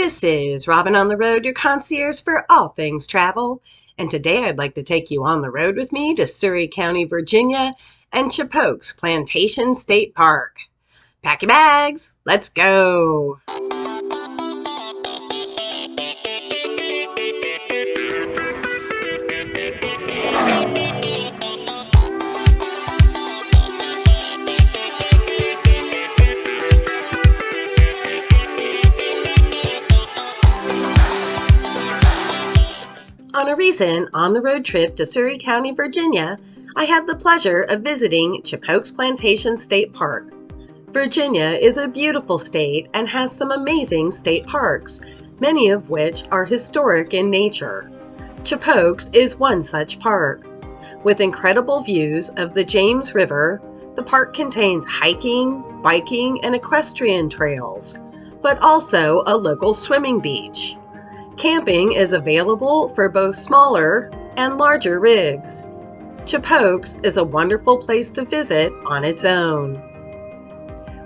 This is Robin on the Road, your concierge for all things travel. And today I'd like to take you on the road with me to Surry County, Virginia and Chippokes Plantation State Park. Pack your bags, let's go! On a recent on-the-road trip to Surry County, Virginia, I had the pleasure of visiting Chippokes Plantation State Park. Virginia is a beautiful state and has some amazing state parks, many of which are historic in nature. Chippokes is one such park. With incredible views of the James River, the park contains hiking, biking, and equestrian trails, but also a local swimming beach. Camping is available for both smaller and larger rigs. Chippokes is a wonderful place to visit on its own.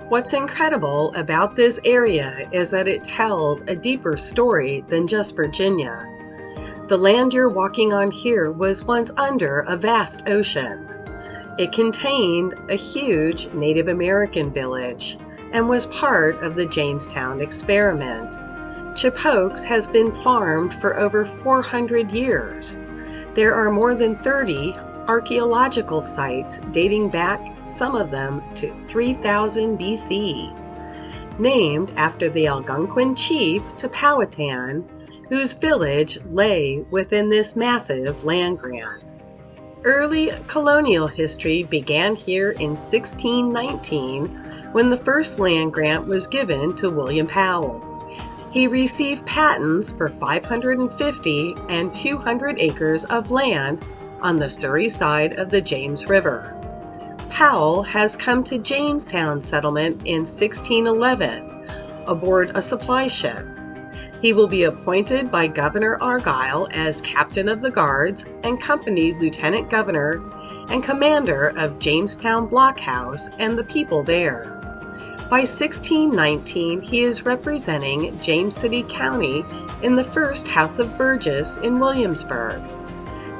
What's incredible about this area is that it tells a deeper story than just Virginia. The land you're walking on here was once under a vast ocean. It contained a huge Native American village and was part of the Jamestown experiment. Chippokes has been farmed for over 400 years. There are more than 30 archaeological sites dating back, some of them to 3000 BC, named after the Algonquin chief to Powhatan, whose village lay within this massive land grant. Early colonial history began here in 1619 when the first land grant was given to William Powell. He received patents for 550 and 200 acres of land on the Surry side of the James River. Powell has come to Jamestown settlement in 1611 aboard a supply ship. He will be appointed by Governor Argyle as captain of the guards and company lieutenant governor and commander of Jamestown Blockhouse and the people there. By 1619, he is representing James City County in the first House of Burgess in Williamsburg.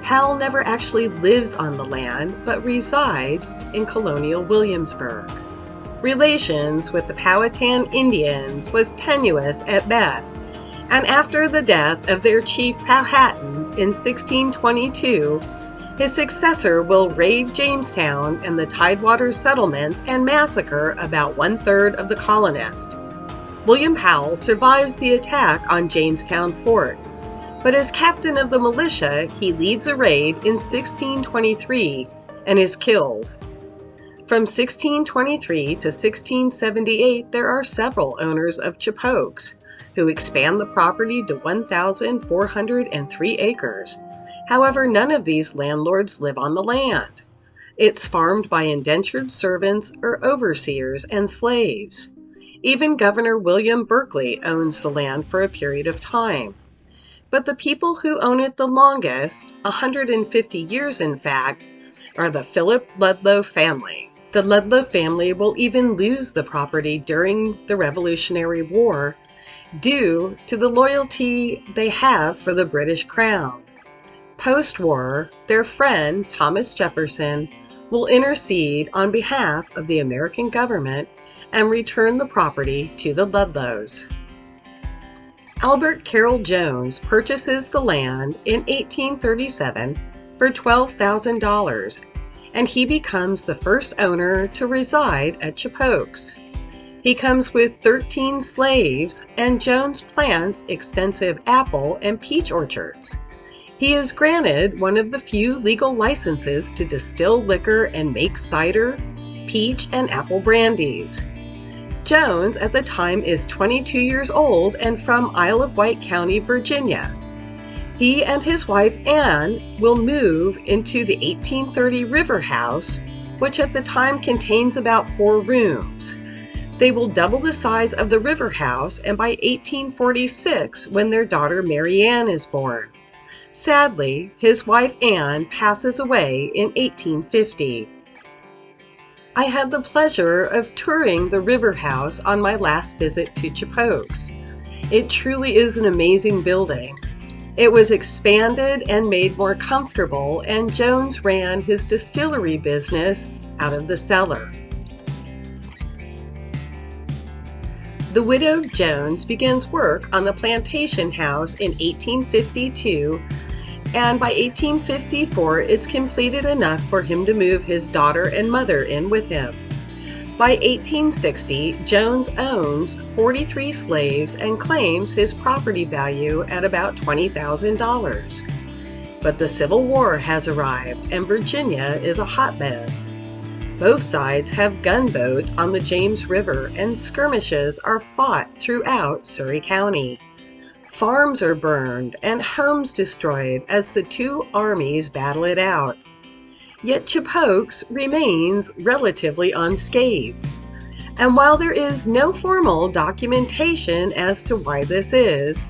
Powell never actually lives on the land, but resides in colonial Williamsburg. Relations with the Powhatan Indians was tenuous at best, and after the death of their chief Powhatan in 1622, his successor will raid Jamestown and the Tidewater settlements and massacre about 1/3 of the colonists. William Powell survives the attack on Jamestown Fort, but as captain of the militia, he leads a raid in 1623 and is killed. From 1623 to 1678, there are several owners of Chippokes who expand the property to 1,403 acres. However, none of these landlords live on the land. It's farmed by indentured servants or overseers and slaves. Even Governor William Berkeley owns the land for a period of time. But the people who own it the longest, 150 years in fact, are the Philip Ludlow family. The Ludlow family will even lose the property during the Revolutionary War due to the loyalty they have for the British Crown. Post-war, their friend Thomas Jefferson will intercede on behalf of the American government and return the property to the Ludlows. Albert Carroll Jones purchases the land in 1837 for $12,000, and he becomes the first owner to reside at Chippokes. He comes with 13 slaves, and Jones plants extensive apple and peach orchards. He is granted one of the few legal licenses to distill liquor and make cider, peach, and apple brandies. Jones at the time is 22 years old and from Isle of Wight County, Virginia. He and his wife Anne will move into the 1830 River House, which at the time contains about 4 rooms. They will double the size of the River House, and by 1846, when their daughter Mary Ann is born. Sadly, his wife Anne passes away in 1850. I had the pleasure of touring the River House on my last visit to Chippokes. It truly is an amazing building. It was expanded and made more comfortable, and Jones ran his distillery business out of the cellar. The widow Jones begins work on the plantation house in 1852, and by 1854 it's completed enough for him to move his daughter and mother in with him. By 1860, Jones owns 43 slaves and claims his property value at about $20,000. But the Civil War has arrived, and Virginia is a hotbed. Both sides have gunboats on the James River, and skirmishes are fought throughout Surry County. Farms are burned and homes destroyed as the two armies battle it out. Yet Chippokes remains relatively unscathed. And while there is no formal documentation as to why this is,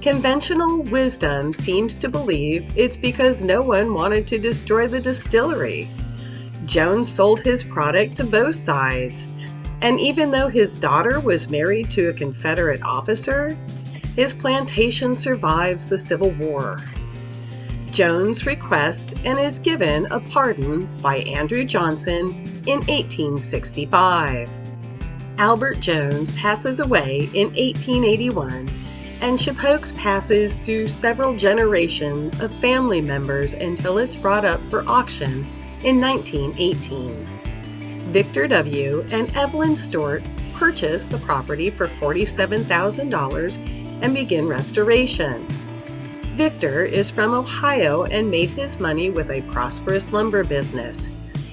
conventional wisdom seems to believe it's because no one wanted to destroy the distillery. Jones sold his product to both sides, and even though his daughter was married to a Confederate officer, his plantation survives the Civil War. Jones requests and is given a pardon by Andrew Johnson in 1865. Albert Jones passes away in 1881, and Chippokes passes through several generations of family members until it's brought up for auction in 1918. Victor W. and Evelyn Stewart purchase the property for $47,000 and begin restoration. Victor is from Ohio and made his money with a prosperous lumber business.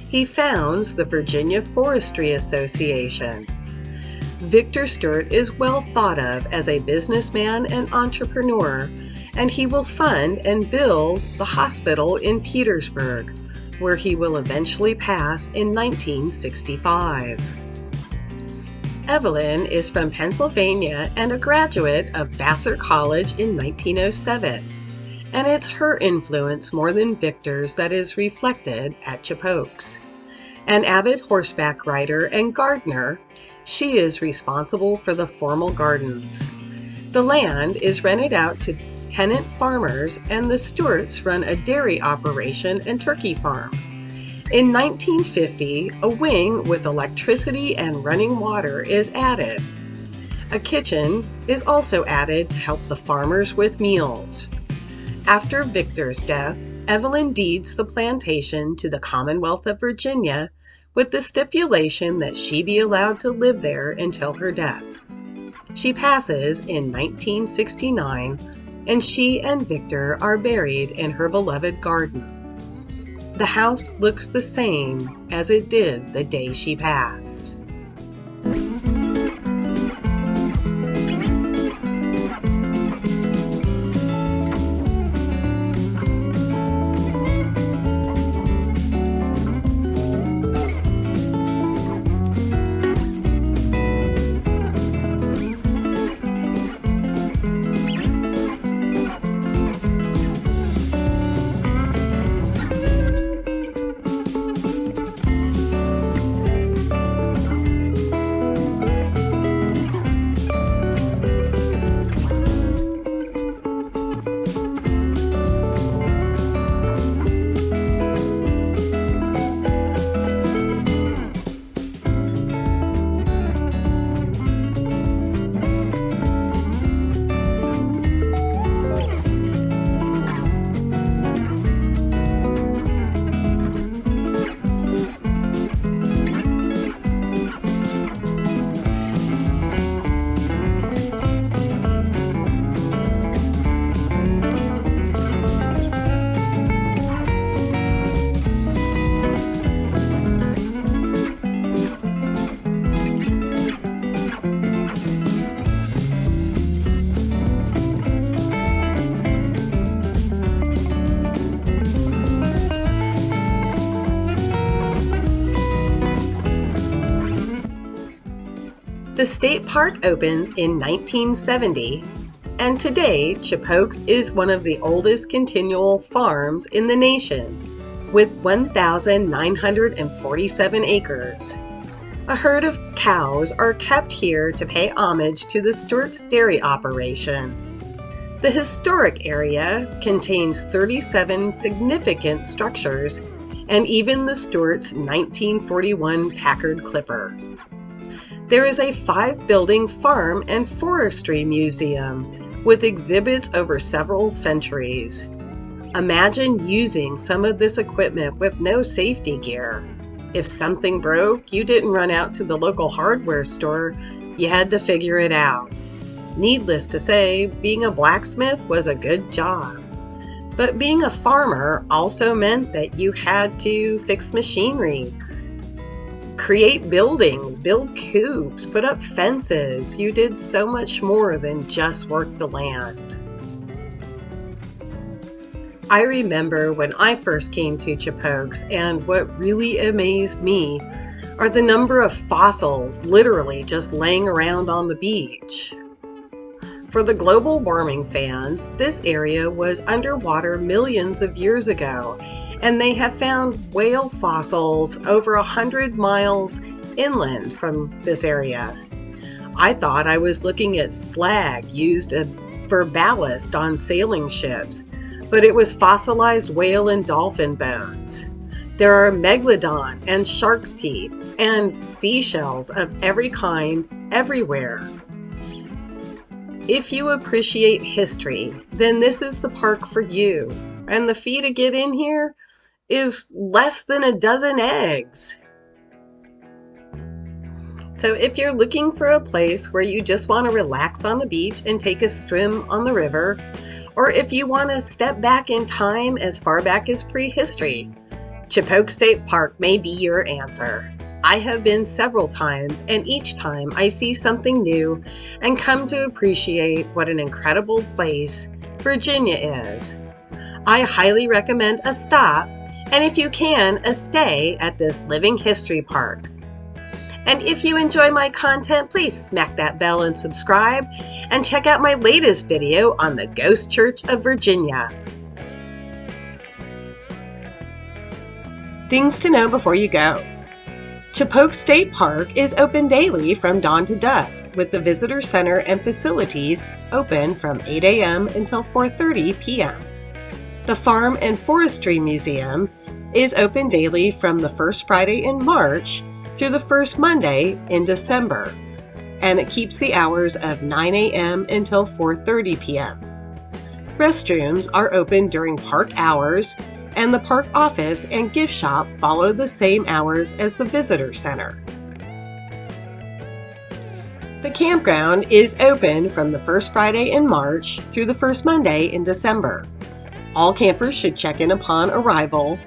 He founds the Virginia Forestry Association. Victor Stewart is well thought of as a businessman and entrepreneur, and he will fund and build the hospital in Petersburg, where he will eventually pass in 1965. Evelyn is from Pennsylvania and a graduate of Vassar College in 1907, and it's her influence more than Victor's that is reflected at Chippokes. An avid horseback rider and gardener, she is responsible for the formal gardens. The land is rented out to tenant farmers, and the Stewarts run a dairy operation and turkey farm. In 1950, a wing with electricity and running water is added. A kitchen is also added to help the farmers with meals. After Victor's death, Evelyn deeds the plantation to the Commonwealth of Virginia with the stipulation that she be allowed to live there until her death. She passes in 1969, and she and Victor are buried in her beloved garden. The house looks the same as it did the day she passed. The state park opens in 1970, and today Chippokes is one of the oldest continual farms in the nation, with 1,947 acres. A herd of cows are kept here to pay homage to the Stewarts dairy operation. The historic area contains 37 significant structures and even the Stewarts' 1941 Packard Clipper. There is a 5-building farm and forestry museum with exhibits over several centuries. Imagine using some of this equipment with no safety gear. If something broke, you didn't run out to the local hardware store, you had to figure it out. Needless to say, being a blacksmith was a good job. But being a farmer also meant that you had to fix machinery, create buildings, build coops, put up fences. You did so much more than just work the land. I remember when I first came to Chippokes, and what really amazed me are the number of fossils literally just laying around on the beach. For the global warming fans, this area was underwater millions of years ago, and they have found whale fossils over 100 miles inland from this area. I thought I was looking at slag used for ballast on sailing ships, but it was fossilized whale and dolphin bones. There are megalodon and shark's teeth and seashells of every kind everywhere. If you appreciate history, then this is the park for you, and the fee to get in here is less than a dozen eggs. So if you're looking for a place where you just want to relax on the beach and take a swim on the river, or if you want to step back in time as far back as prehistory, Chippokes State Park may be your answer. I have been several times, and each time I see something new and come to appreciate what an incredible place Virginia is. I highly recommend a stop, and if you can, a stay at this living history park. And if you enjoy my content, please smack that bell and subscribe, and check out my latest video on the Ghost Church of Virginia. Things to know before you go. Chippokes State Park is open daily from dawn to dusk, with the visitor center and facilities open from 8 a.m. until 4:30 p.m. The Farm and Forestry Museum is open daily from the first Friday in March through the first Monday in December, and it keeps the hours of 9 a.m. until 4:30 p.m. Restrooms are open during park hours, and the park office and gift shop follow the same hours as the visitor center. The campground is open from the first Friday in March through the first Monday in December. All campers should check in upon arrival.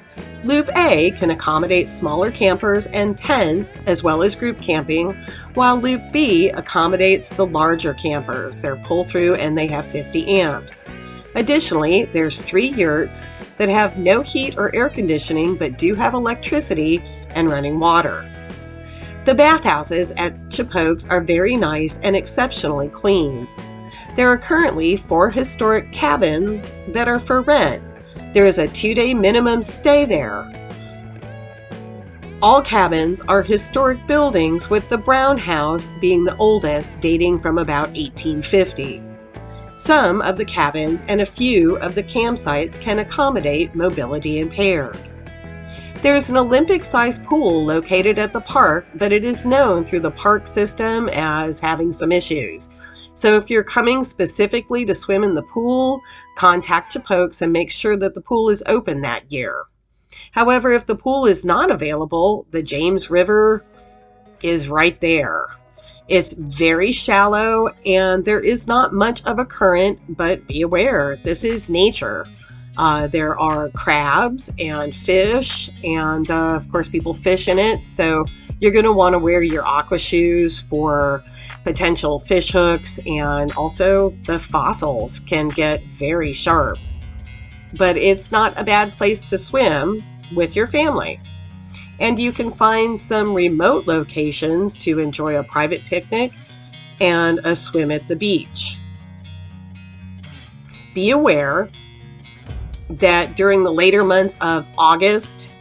Loop A can accommodate smaller campers and tents as well as group camping, while Loop B accommodates the larger campers. They're pull-through and they have 50 amps. Additionally, there's 3 yurts that have no heat or air conditioning but do have electricity and running water. The bathhouses at Chippokes are very nice and exceptionally clean. There are currently 4 historic cabins that are for rent. There is a 2-day minimum stay there. All cabins are historic buildings, with the Brown House being the oldest, dating from about 1850. Some of the cabins and a few of the campsites can accommodate mobility impaired. There's an Olympic-sized pool located at the park, but it is known through the park system as having some issues. So if you're coming specifically to swim in the pool, contact Chippokes and make sure that the pool is open that year. However, if the pool is not available, the James River is right there. It's very shallow and there is not much of a current, but be aware, this is nature. There are crabs and fish, and of course people fish in it, so you're going to want to wear your aqua shoes for potential fish hooks, and also the fossils can get very sharp. But it's not a bad place to swim with your family. And you can find some remote locations to enjoy a private picnic and a swim at the beach. Be aware that during the later months of August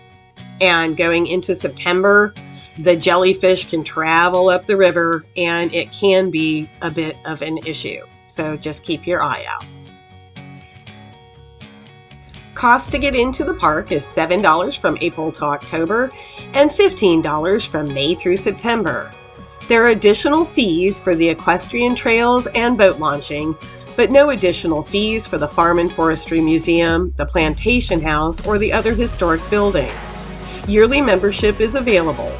and going into September, The jellyfish can travel up the river, and it can be a bit of an issue. So just keep your eye out. Cost to get into the park is $7 from April to October and $15 from May through September. There are additional fees for the equestrian trails and boat launching, but no additional fees for the Farm and Forestry Museum, the Plantation House, or the other historic buildings. Yearly membership is available.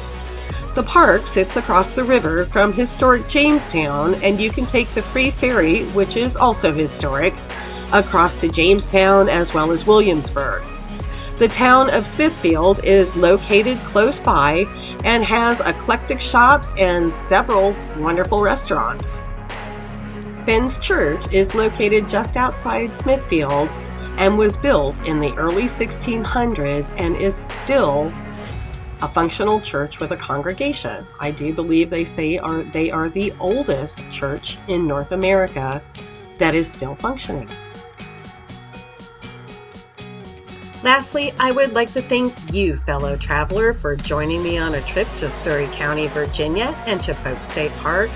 The park sits across the river from historic Jamestown, and you can take the free ferry, which is also historic, across to Jamestown as well as Williamsburg. The town of Smithfield is located close by and has eclectic shops and several wonderful restaurants. Ben's Church is located just outside Smithfield and was built in the early 1600s and is still a functional church with a congregation. I do believe they are the oldest church in North America that is still functioning. Lastly, I would like to thank you, fellow traveler, for joining me on a trip to Surry County, Virginia and Chippokes State Park.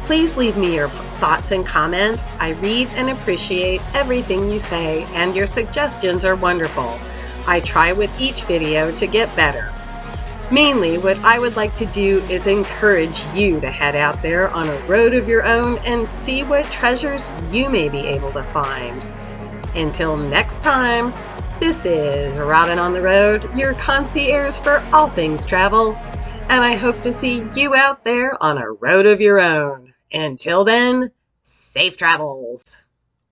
Please leave me your thoughts and comments. I read and appreciate everything you say, and your suggestions are wonderful. I try with each video to get better. Mainly, what I would like to do is encourage you to head out there on a road of your own and see what treasures you may be able to find. Until next time, this is Robin on the Road, your concierge for all things travel, and I hope to see you out there on a road of your own. Until then, safe travels!